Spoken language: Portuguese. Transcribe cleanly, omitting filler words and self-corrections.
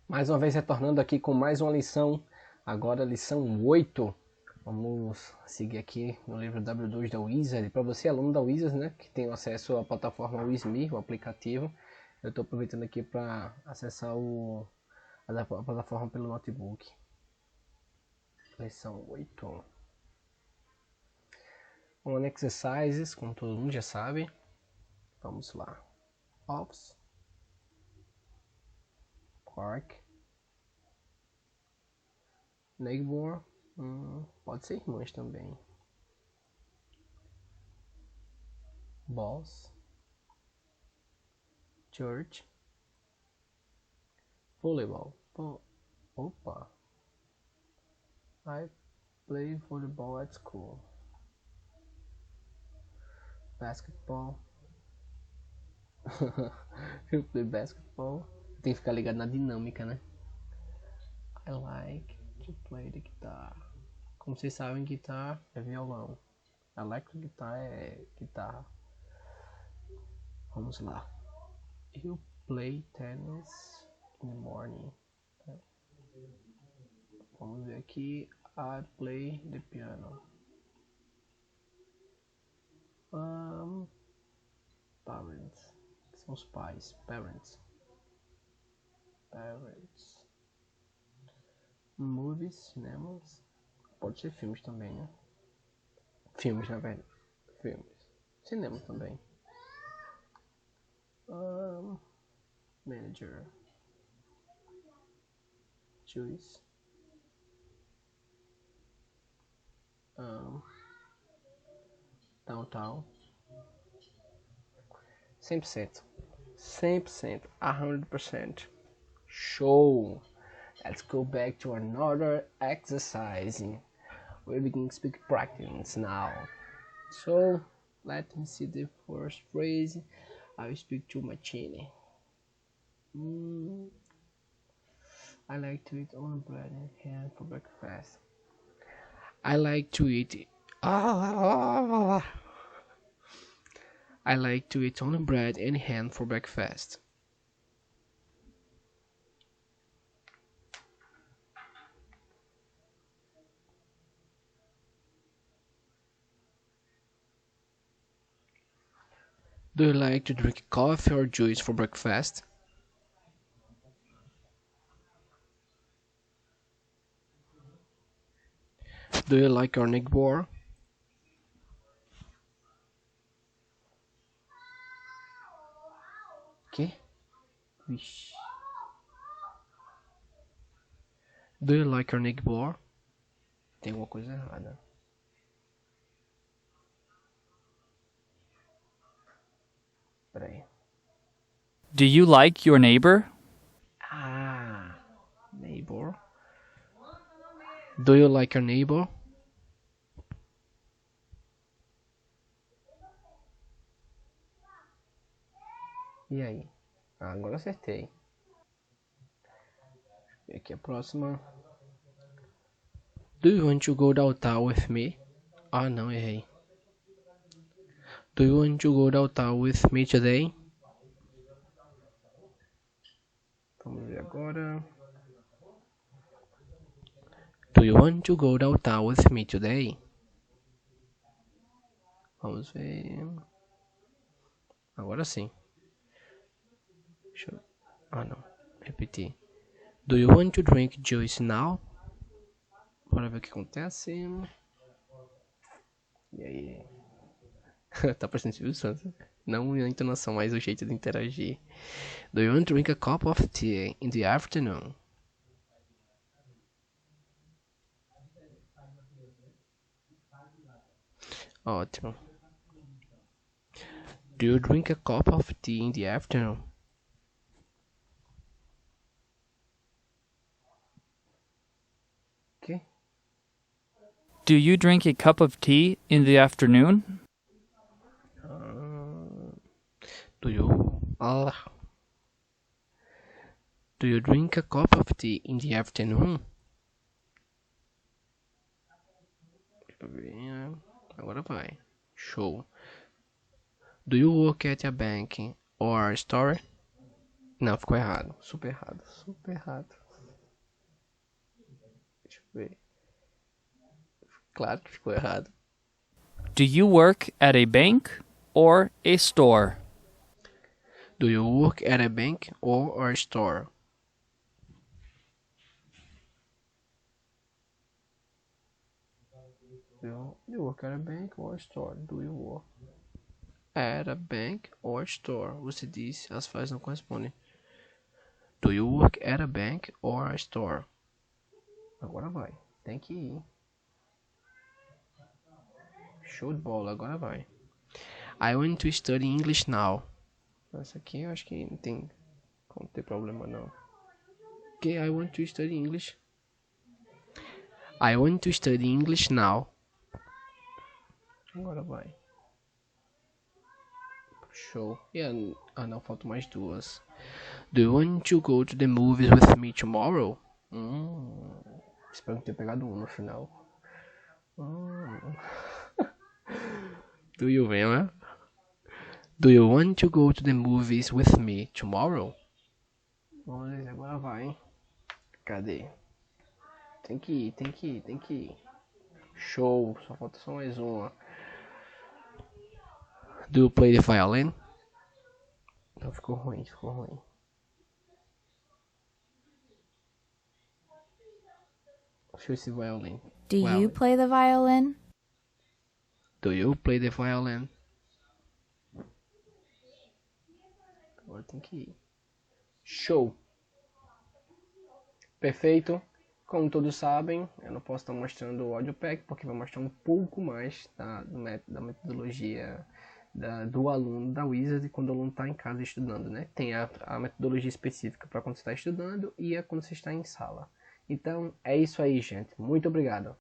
Mais uma vez retornando aqui com mais uma lição, agora lição 8. Vamos seguir aqui no livro W2 da Wizard. Para você, aluno da Wizard, né, que tem acesso à plataforma WizMe, o aplicativo, eu estou aproveitando aqui para acessar a plataforma pelo notebook. Lição 8. On Exercícios, como todo mundo já sabe. Vamos lá. Office. Quark. Neighbor. Pode ser irmãs também. Boss. Church. Volleyball. Opa. I play volleyball at school. Basketball. Eu play basketball. Tem que ficar ligado na dinâmica, né? I like to play the guitar. Como vocês sabem, guitar é violão. Electric guitar é guitarra. Vamos lá. You play tennis in the morning. Vamos ver aqui. I play the piano. Parents. São os pais. Parents. Movies, cinemas. Pode ser filmes também, né? Filmes, na verdade. Filmes. Cinema também. Manager. Juice. Downtown. 100%. 100%. 100%. Show! Let's go back to another exercise. We begin speak practice now. So, let me see the first phrase. I will speak to machine. I like to eat only bread and ham for breakfast. I like to eat. I like to eat only bread and ham for breakfast. Do you like to drink coffee or juice for breakfast? Do you like your neighbor? Que? Vixe. Do you like your neighbor? Tem alguma coisa errada. Peraí. Do you like your neighbor? Neighbor. Do you like your neighbor? E aí? Agora acertei. E aqui a próxima. Do you want to go downtown with me? Não, errei. Do you want to go downtown with me today? Vamos ver agora. Do you want to go downtown with me today? Vamos ver. Agora sim. Não. Repetir. Do you want to drink juice now? Bora ver o que acontece. E aí? Tá parecendo Silvio Santos. Não a entonação, mas o jeito de interagir. Do you want to drink a cup of tea in the afternoon? Ótimo. Do you drink a cup of tea in the afternoon? Que? Do you drink a cup of tea in the afternoon? Do you drink a cup of tea in the afternoon? Agora vai. Show. Do you work at a bank or a store? Não, ficou errado. Super errado. Super errado. Deixa eu ver. Claro que ficou errado. Do you work at a bank or a store? Do you work at a bank or a store? Do you work at a bank or a store? Do you work at a bank or store? Você disse, as frases não correspondem. Do you work at a bank or a store? Agora vai. Tem que ir. Show de bola, agora vai. I want to study English now. Essa aqui eu acho que não tem como ter problema não. Ok, I want to study English. I want to study English now. Agora vai. Show. Não, faltam mais duas. Do you want to go to the movies with me tomorrow? Espero que tenha pegado um no final. Do you remember? Do you want to go to the movies with me tomorrow? Vamos ver, agora vai, hein? Cadê? Tem que ir, tem que ir, tem que ir. Show, só falta só mais uma. Do you play the violin? Não, ficou ruim, ficou ruim. Deixa eu ver esse violin. Do you play the violin? Do you play the violin? Agora tem que ir. Show. Perfeito. Como todos sabem, eu não posso estar mostrando o audio pack porque vai mostrar um pouco mais da metodologia do aluno da Wizard quando o aluno está em casa estudando, né? Tem a metodologia específica para quando você está estudando e a quando você está em sala. Então é isso aí, gente. Muito obrigado.